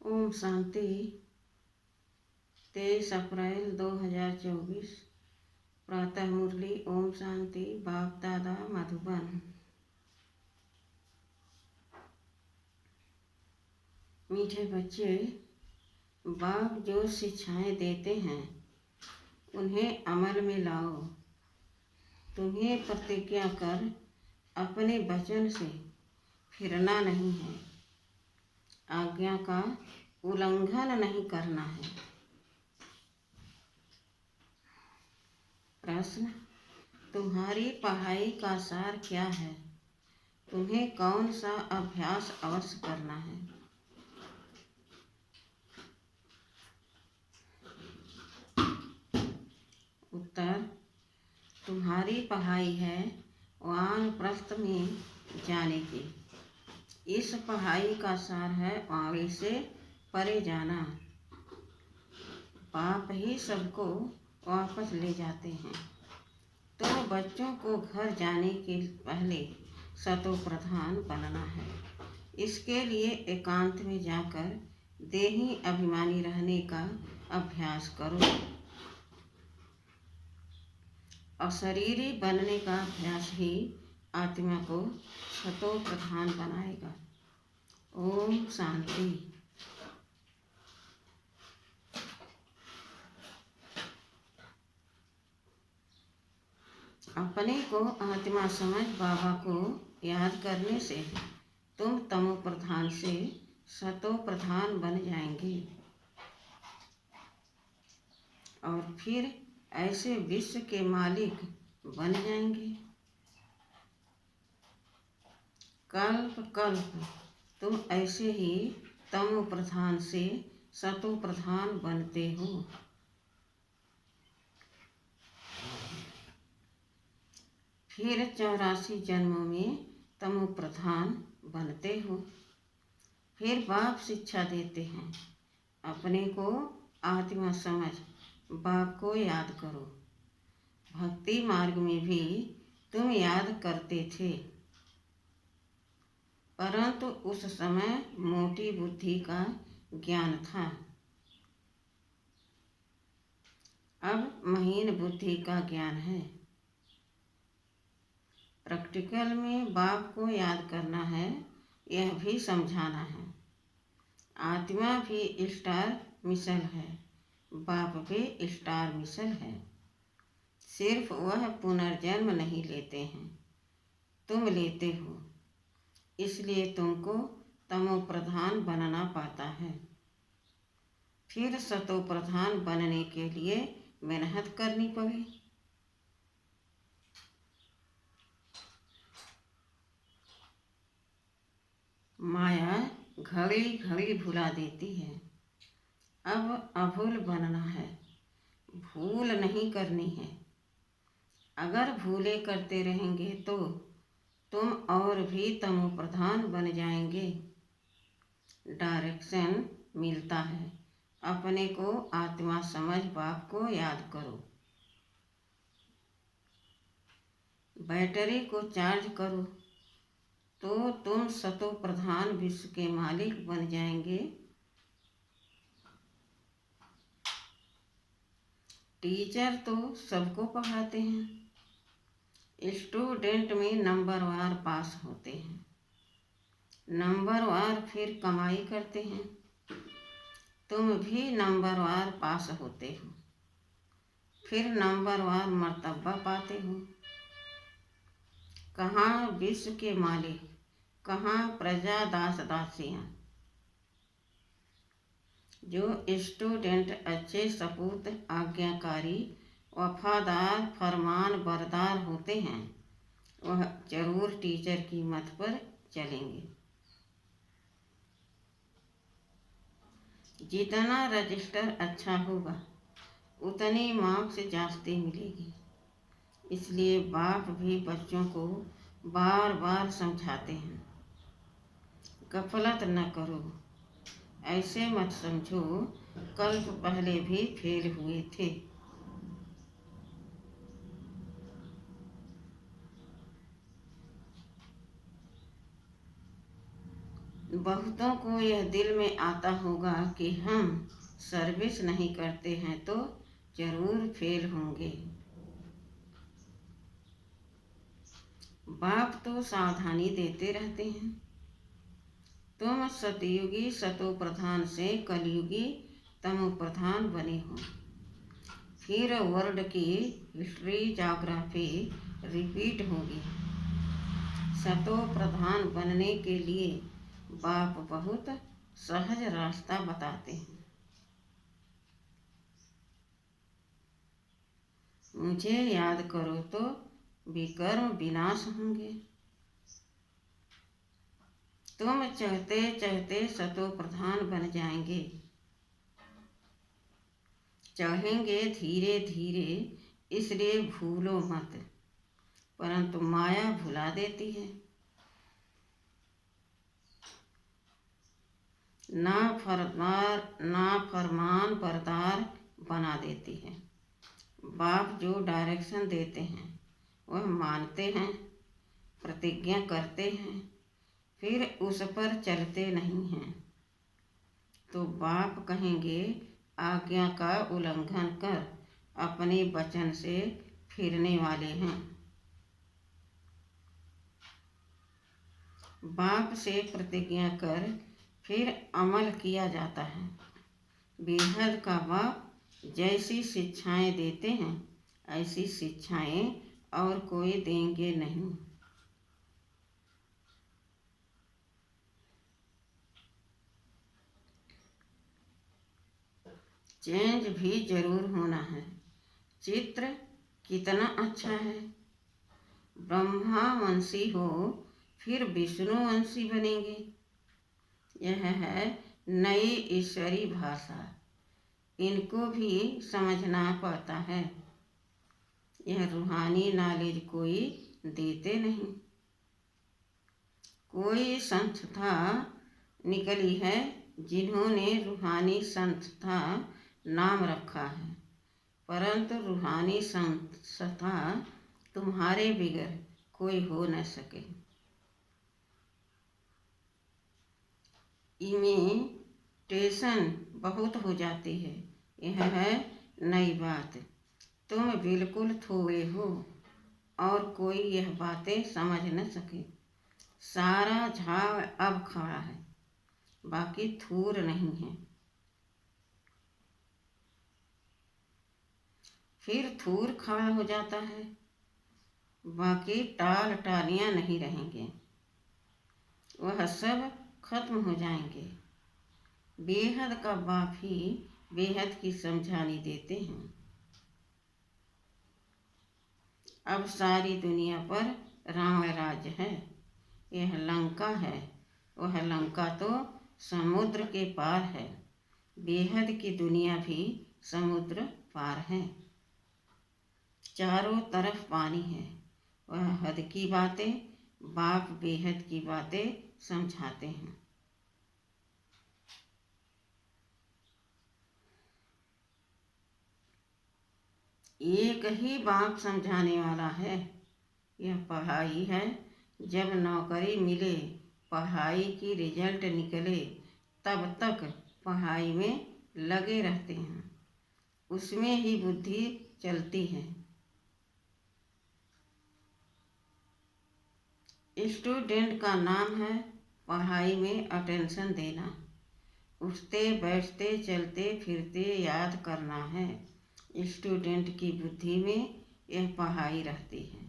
ओम शांति। 23 अप्रैल 2024 प्रातः मुरली। ओम शांति। बाप दादा मधुबन। मीठे बच्चे, बाप जो शिक्षाएं देते हैं उन्हें अमल में लाओ। तुम्हें प्रतिज्ञा कर अपने वचन से फिरना नहीं है, आज्ञा का उल्लंघन नहीं करना है। प्रश्न: तुम्हारी पढ़ाई का सार क्या है? तुम्हें कौन सा अभ्यास अवश्य करना है? उत्तर: तुम्हारी पढ़ाई है वानप्रस्थ में जाने की। इस पढ़ाई का सार है वाणी से परे जाना। बाप ही सबको वापस ले जाते हैं। तो बच्चों को घर जाने के पहले सतो प्रधान बनना है। इसके लिए एकांत में जाकर देही अभिमानी रहने का अभ्यास करो। अशरीरी बनने का अभ्यास ही आत्मा को सतो प्रधान बनाएगा। ओम शांति। अपने को आत्मा समझ बाबा को याद करने से तुम तमो प्रधान से सतो प्रधान बन जाएंगे और फिर ऐसे विश्व के मालिक बन जाएंगे। कल्प कल्प तुम ऐसे ही तमो प्रधान से सतो प्रधान बनते हो। फिर 84 जन्मों में तमो प्रधान बनते हो। फिर बाप शिक्षा देते हैं, अपने को आत्मा समझ बाप को याद करो। भक्ति मार्ग में भी तुम याद करते थे, परंतु उस समय मोटी बुद्धि का ज्ञान था। अब महीन बुद्धि का ज्ञान है। प्रैक्टिकल में बाप को याद करना है, यह भी समझाना है। आत्मा भी स्टार मिशन है, बाप भी स्टार मिशन है। सिर्फ वह पुनर्जन्म नहीं लेते हैं, तुम लेते हो। इसलिए तुमको तमो प्रधान बनना पाता है। फिर सतो प्रधान बनने के लिए मेहनत करनी पड़ी। माया घड़ी घड़ी भुला देती है। अब अभूल बनना है, भूल नहीं करनी है। अगर भूले करते रहेंगे तो तुम और भी तमो प्रधान बन जाएंगे। डायरेक्शन मिलता है, अपने को आत्मा समझ बाप को याद करो। बैटरी को चार्ज करो तो तुम सतो प्रधान विश्व के मालिक बन जाएंगे। टीचर तो सबको पढ़ाते हैं, स्टूडेंट में नंबरवार पास होते हैं। नंबरवार फिर कमाई करते हैं। तुम भी नंबरवार पास होते हो, फिर नंबरवार मर्तबा पाते हो। कहाँ विश्व के मालिक, कहाँ प्रजा दास दासियाँ। जो स्टूडेंट अच्छे सपूत, आज्ञाकारी, वफादार, फरमान बरदार होते हैं, वह जरूर टीचर की मत पर चलेंगे। जितना रजिस्टर अच्छा होगा उतनी मार्क्स जास्ती मिलेगी। इसलिए बाप भी बच्चों को बार बार समझाते हैं, गफलत न करो। ऐसे मत समझो कल्प पहले भी फेल हुए थे। बहुतों को यह दिल में आता होगा कि हम सर्विस नहीं करते हैं तो जरूर फेल होंगे। बाप तो सावधानी देते रहते हैं, तुम सतयुगी सतो प्रधान से कलयुगी तमो प्रधान बने हो। फिर वर्ल्ड की हिस्ट्री जोग्राफी रिपीट होगी। सतो प्रधान बनने के लिए बाप बहुत सहज रास्ता बताते हैं। मुझे याद करो तो विकर्म विनाश होंगे। तुम चहते चहते सतो प्रधान बन जाएंगे। चढ़ेंगे धीरे धीरे, इसलिए भूलो मत, परंतु माया भुला देती है। ना फरमान बरदार बना देती है। बाप जो डायरेक्शन देते हैं वह मानते हैं, प्रतिज्ञा करते हैं, फिर उस पर चलते नहीं हैं तो बाप कहेंगे आज्ञा का उल्लंघन कर अपने वचन से फिरने वाले हैं। बाप से प्रतिज्ञा कर फिर अमल किया जाता है। बेहद का बाप जैसी शिक्षाएं देते हैं ऐसी शिक्षाएं और कोई देंगे नहीं। चेंज भी जरूर होना है। चित्र कितना अच्छा है। ब्रह्मा वंशी हो फिर विष्णु वंशी बनेंगे। यह है नई ईश्वरी भाषा, इनको भी समझना पड़ता है। यह रूहानी नॉलेज कोई देते नहीं। कोई संस्था निकली है जिन्होंने रूहानी संस्था नाम रखा है, परंतु रूहानी संस्था तुम्हारे बगैर कोई हो न सके। इमिटेशन बहुत हो जाती है। यह है नई बात। तुम बिल्कुल थोड़े हो और कोई यह बातें समझ न सके। सारा झाड़ अब खड़ा है, बाकी थूर नहीं है। फिर थूर खड़ा हो जाता है, बाकी टाल टालियां नहीं रहेंगे। वह सब खत्म हो जाएंगे। बेहद का बाप ही बेहद की समझानी देते हैं। अब सारी दुनिया पर राम राज्य है। यह लंका है, वह लंका तो समुद्र के पार है। बेहद की दुनिया भी समुद्र पार है। चारों तरफ पानी है। वह हद की बातें बाप बेहद की बातें समझाते हैं। एक ही बाप समझाने वाला है। यह पढ़ाई है। जब नौकरी मिले, पढ़ाई की रिजल्ट निकले, तब तक पढ़ाई में लगे रहते हैं। उसमें ही बुद्धि चलती है। स्टूडेंट का नाम है पढ़ाई में अटेंशन देना। उठते बैठते चलते फिरते याद करना है। स्टूडेंट की बुद्धि में यह पढ़ाई रहती है।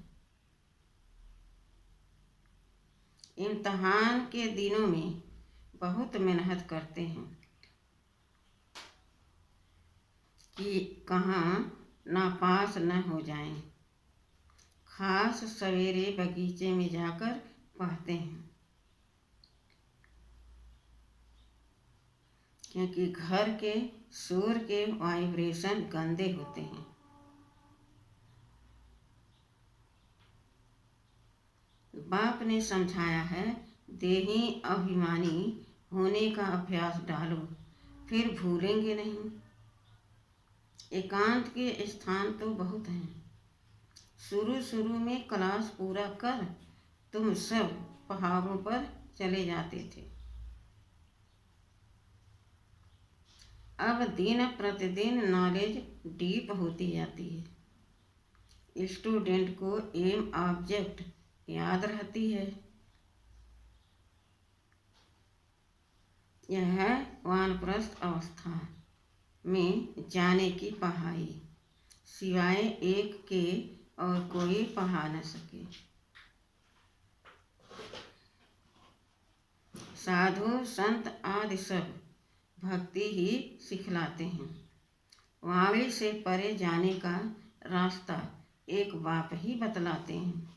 इम्तहान के दिनों में बहुत मेहनत करते हैं कि कहाँ नापास न हो जाएं। खास सवेरे बगीचे में जाकर पढ़ते हैं, क्योंकि घर के शोर के वाइब्रेशन गंदे होते हैं। बाप ने समझाया है, देही अभिमानी होने का अभ्यास डालो, फिर भूलेंगे नहीं। एकांत के स्थान तो बहुत हैं। शुरू में क्लास पूरा कर तुम सब पहाड़ों पर चले जाते थे। अब दिन प्रतिदिन नॉलेज डीप होती जाती है। स्टूडेंट को एम ऑब्जेक्ट याद रहती है। यह है वानप्रस्थ अवस्था में जाने की पढ़ाई, सिवाय एक के और कोई पढ़ा न सके। साधु संत आदि सब भक्ति ही सिखलाते हैं। वाणी से परे जाने का रास्ता एक बाप ही बतलाते हैं।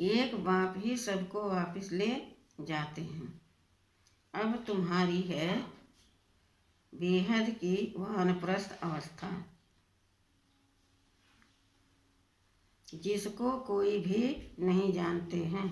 एक बाप ही सबको वापस ले जाते हैं। अब तुम्हारी है बेहद की वानप्रस्थ अवस्था, जिसको कोई भी नहीं जानते हैं।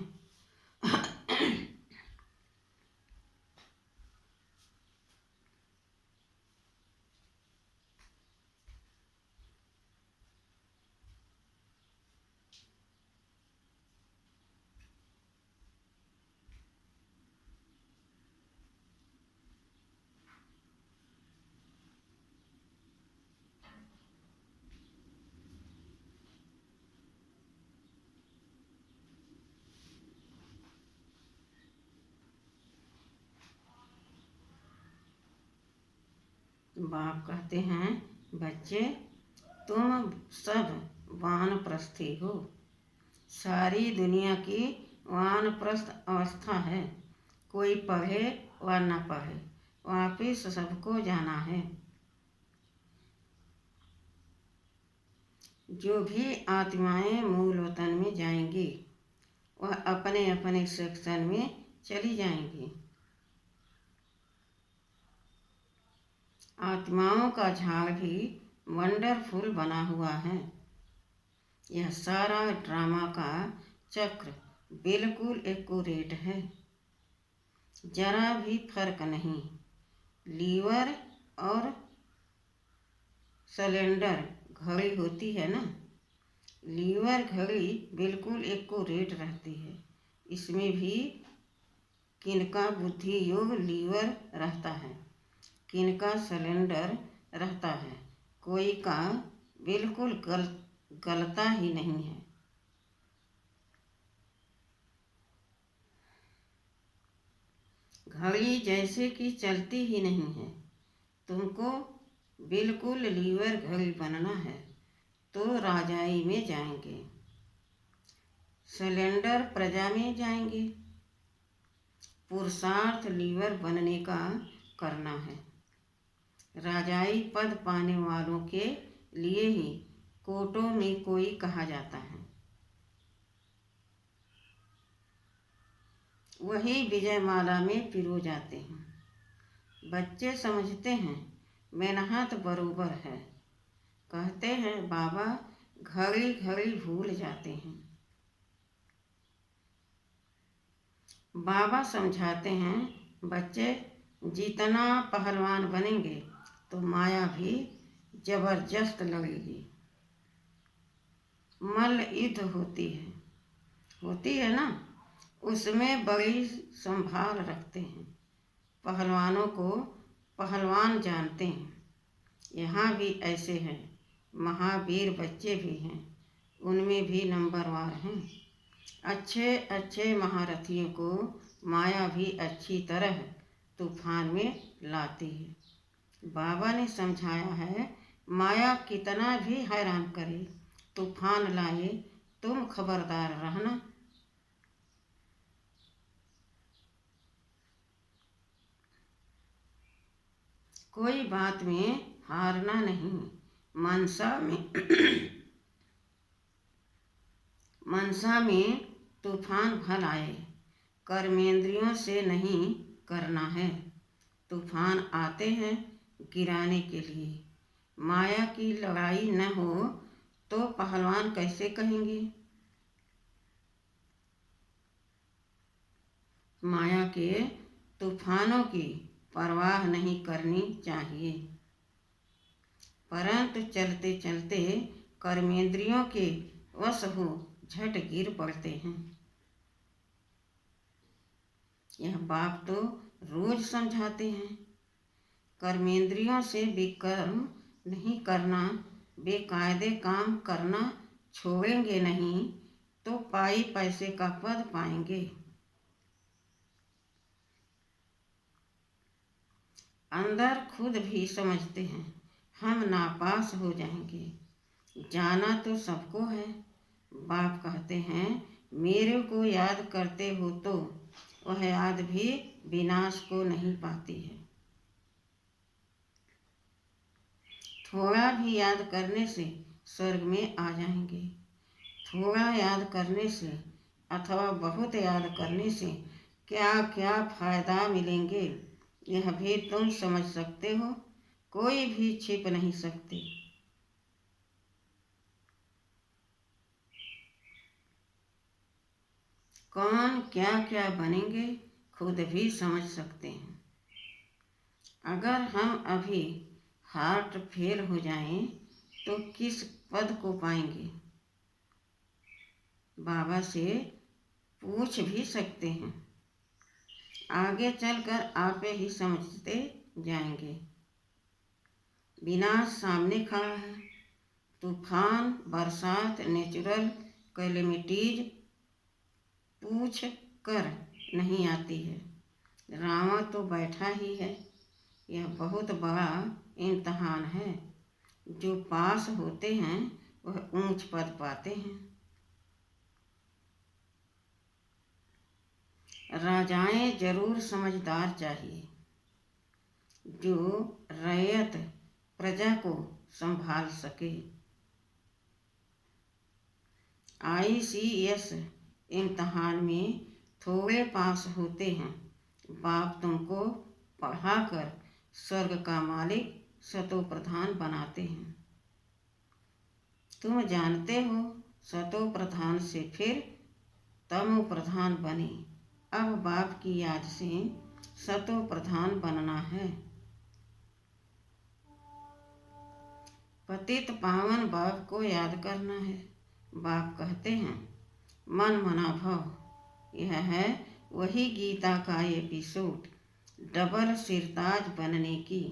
बाप कहते हैं, बच्चे तुम सब वानप्रस्थी हो। सारी दुनिया की वानप्रस्थ अवस्था है। कोई पढ़े व न पढ़े, वापिस सबको जाना है। जो भी आत्माएं मूल वतन में जाएंगी, वह अपने अपने सेक्शन में चली जाएंगी। आत्माओं का झाड़ भी वंडरफुल बना हुआ है। यह सारा ड्रामा का चक्र बिल्कुल एक्यूरेट है, जरा भी फर्क नहीं। लीवर और सिलेंडर घड़ी होती है ना, लीवर घड़ी बिल्कुल एक्यूरेट रहती है। इसमें भी किनका बुद्धि योग लीवर रहता है, किनका सिलेंडर रहता है, कोई का बिल्कुल गलता ही नहीं है। घड़ी जैसे कि चलती ही नहीं है। तुमको बिल्कुल लीवर घड़ी बनना है तो राजाई में जाएंगे, सिलेंडर प्रजा में जाएंगे। पुरुषार्थ लीवर बनने का करना है। राजाई पद पाने वालों के लिए ही कोटों में कोई कहा जाता है। वही विजयमाला में पिरो जाते हैं। बच्चे समझते हैं मेहनत बरोबर है। कहते हैं बाबा घड़ी घड़ी भूल जाते हैं। बाबा समझाते हैं बच्चे जितना पहलवान बनेंगे तो माया भी जबरदस्त लगेगी। मल्ल युद्ध होती है ना, उसमें बड़ी संभाल रखते हैं। पहलवानों को पहलवान जानते हैं। यहाँ भी ऐसे हैं, महावीर बच्चे भी हैं, उनमें भी नंबरवार हैं। अच्छे अच्छे महारथियों को माया भी अच्छी तरह तूफान में लाती है। बाबा ने समझाया है माया कितना भी हैरान करे, तूफान लाए, तुम खबरदार रहना। कोई बात में हारना नहीं। मनसा में तूफान भल आए, कर्मेंद्रियों से नहीं करना है। तूफान आते हैं गिराने के लिए। माया की लड़ाई न हो तो पहलवान कैसे कहेंगे। माया के तूफानों की परवाह नहीं करनी चाहिए, परंतु चलते चलते कर्मेंद्रियों के वश हो झट गिर पड़ते हैं। यह बाप तो रोज समझाते हैं। कर्मेंद्रियों से विकर्म नहीं करना, बेकायदे काम करना छोड़ेंगे नहीं तो पाई पैसे का पद पाएंगे। अंदर खुद भी समझते हैं हम नापास हो जाएंगे। जाना तो सबको है। बाप कहते हैं मेरे को याद करते हो तो वह याद भी विनाश को नहीं पाती है। थोड़ा भी याद करने से स्वर्ग में आ जाएंगे। थोड़ा याद करने से अथवा बहुत याद करने से क्या क्या फायदा मिलेंगे यह भी तुम समझ सकते हो, कोई भी छिप नहीं सकते। कौन क्या क्या बनेंगे खुद भी समझ सकते हैं। अगर हम अभी हार्ट फेल हो जाएं तो किस पद को पाएंगे? बाबा से पूछ भी सकते हैं। आगे चलकर आप ही समझते जाएंगे। विनाश सामने खड़ा है। तूफान, बरसात, नेचुरल कैलेमिटीज पूछ कर नहीं आती है। रावण तो बैठा ही है। यह बहुत बड़ा इम्तहान है। जो पास होते हैं वह ऊंच पद पाते हैं। राजाएं जरूर समझदार चाहिए जो रैयत प्रजा को संभाल सके। ICS इम्तहान में थोड़े पास होते हैं। बाप तुमको पढ़ाकर स्वर्ग का मालिक सतो प्रधान बनाते हैं। तुम जानते हो सतो प्रधान से फिर तमो प्रधान बने। अब बाप की याद से सतो प्रधान बनना है। पतित पावन बाप को याद करना है। बाप कहते हैं मन मना भव। यह है वही गीता का एपिसोड, डबल सिरताज बनने की।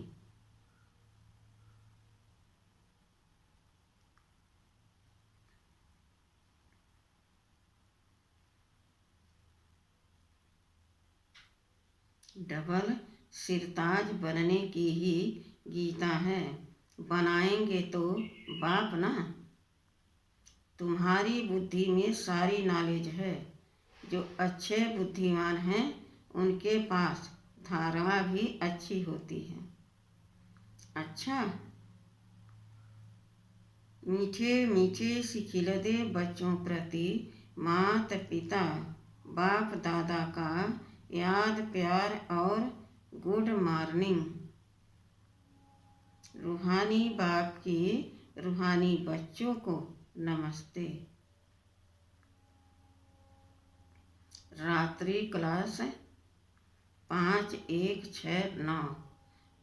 डबल सिरताज बनने की ही गीता है। बनाएंगे तो बाप ना। तुम्हारी बुद्धि में सारी नॉलेज है। जो अच्छे बुद्धिमान हैं उनके पास धारणा भी अच्छी होती है। अच्छा, मीठे मीठे सिखिलदे बच्चों प्रति माता पिता बाप दादा का याद प्यार और गुड मॉर्निंग। रूहानी बाप की रूहानी बच्चों को नमस्ते। रात्रि क्लास 5169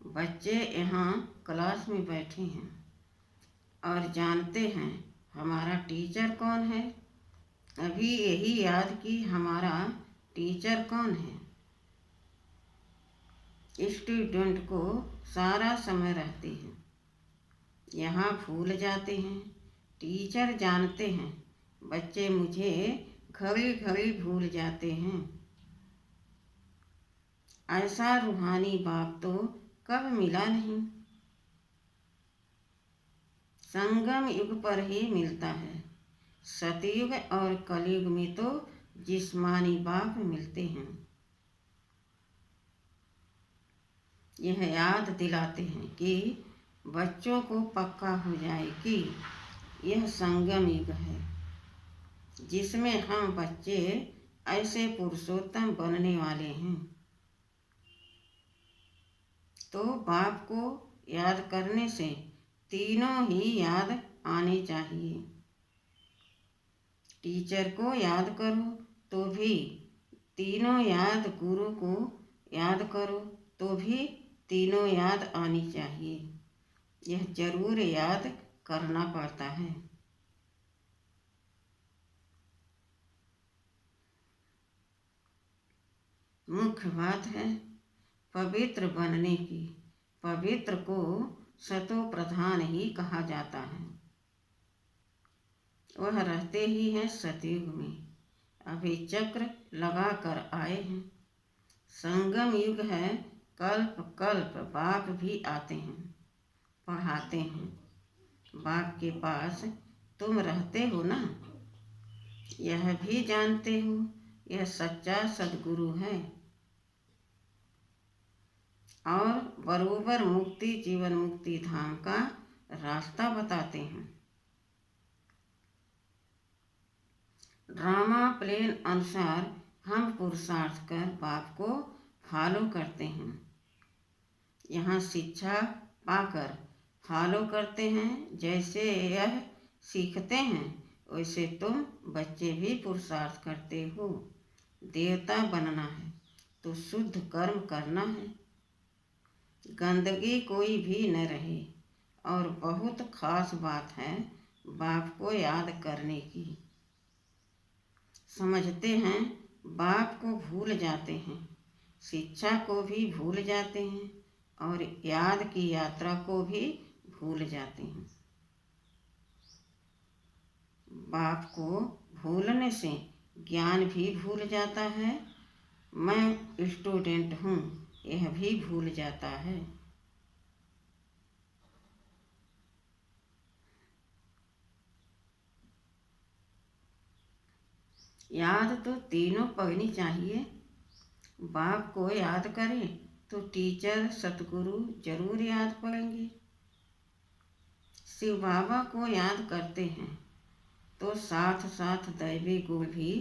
बच्चे यहाँ क्लास में बैठे हैं और जानते हैं हमारा टीचर कौन है। अभी यही याद कि हमारा टीचर कौन है। स्टूडेंट को सारा समय रहती है, यहाँ भूल जाते हैं। टीचर जानते हैं बच्चे मुझे घड़ी घड़ी भूल जाते हैं। ऐसा रूहानी बाप तो कब मिला नहीं। संगम युग पर ही मिलता है। सतयुग और कलयुग में तो जिस्मानी बाप मिलते हैं। यह याद दिलाते हैं कि बच्चों को पक्का हो जाए कि यह संगम युग है जिसमें हम बच्चे ऐसे पुरुषोत्तम बनने वाले हैं। तो बाप को याद करने से तीनों ही याद आने चाहिए। टीचर को याद करो तो भी तीनों याद, गुरु को याद करो तो भी तीनों याद आनी चाहिए। यह जरूर याद करना पड़ता है। मुख्य बात है पवित्र बनने की। पवित्र को सतो प्रधान ही कहा जाता है। वह रहते ही हैं सतयुग में, अभी चक्र लगा कर आए हैं। संगम युग है, कल्प कल्प बाप भी आते हैं, पढ़ाते हैं। बाप के पास तुम रहते हो ना, यह भी जानते हो यह सच्चा सद्गुरु है और बरोबर मुक्ति जीवन मुक्ति धाम का रास्ता बताते हैं। ड्रामा प्लेन अनुसार हम पुरुषार्थ कर बाप को फॉलो करते हैं। यहाँ शिक्षा पाकर फॉलो करते हैं। जैसे यह सीखते हैं वैसे तुम बच्चे भी पुरुषार्थ करते हो। देवता बनना है तो शुद्ध कर्म करना है, गंदगी कोई भी न रहे। और बहुत खास बात है बाप को याद करने की। समझते हैं बाप को भूल जाते हैं, शिक्षा को भी भूल जाते हैं और याद की यात्रा को भी भूल जाते हैं। बाप को भूलने से ज्ञान भी भूल जाता है। मैं स्टूडेंट हूँ यह भी भूल जाता है। याद तो तीनों पढ़नी चाहिए। बाप को याद करें तो टीचर सतगुरु जरूर याद पड़ेंगे। शिव बाबा को याद करते हैं तो साथ साथ दैवी गुण भी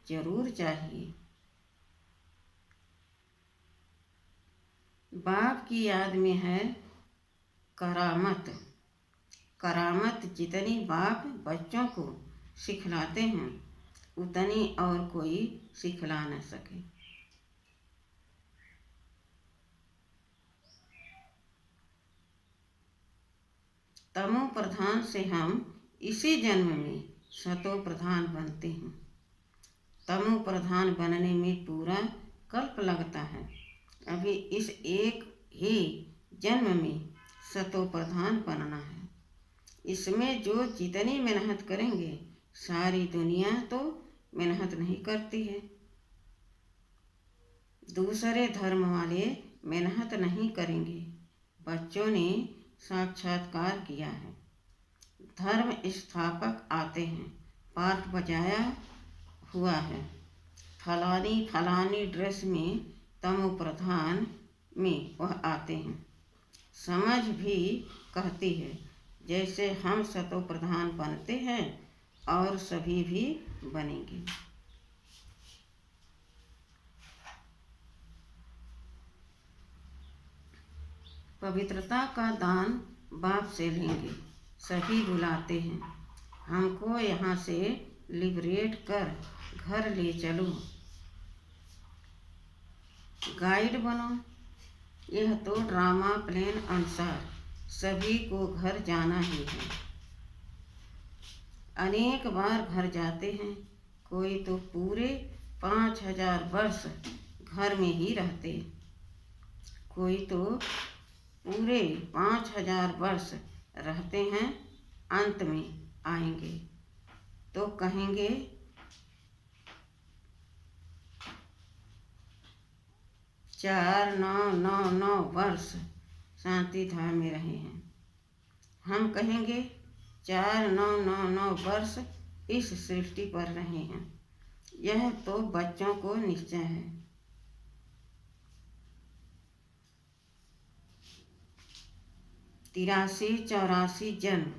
जरूर चाहिए। बाप की याद में है करामत। करामत जितनी बाप बच्चों को सिखलाते हैं उतनी और कोई सिखला न सके। तमो प्रधान से हम इसी जन्म में सतो प्रधान बनते हैं। तमो प्रधान बनने में पूरा कल्प लगता है। अभी इस एक ही जन्म में सतो प्रधान बनना है। इसमें जो जितनी मेहनत करेंगे, सारी दुनिया तो मेहनत नहीं करती है। दूसरे धर्म वाले मेहनत नहीं करेंगे। बच्चों ने साक्षात्कार किया है। धर्म स्थापक आते हैं, पाठ बजाया हुआ है। फलानी फलानी ड्रेस में तमो प्रधान में वह आते हैं। समझ भी कहती है जैसे हम सतो प्रधान बनते हैं और सभी भी बनेंगे। पवित्रता का दान बाप से लेंगे। सभी बुलाते हैं हमको यहाँ से लिबरेट कर घर ले चलो, गाइड बनो। यह तो ड्रामा प्लान अनुसार सभी को घर जाना ही है। अनेक बार घर जाते हैं। कोई तो पूरे 5000 वर्ष घर में ही रहते, कोई तो पूरे 5000 वर्ष रहते हैं। अंत में आएंगे तो कहेंगे 4999 वर्ष शांति धाम में रहे हैं। हम कहेंगे 4999 वर्ष इस सृष्टि पर रहे हैं। यह तो बच्चों को निश्चय है। 83-84 जन्म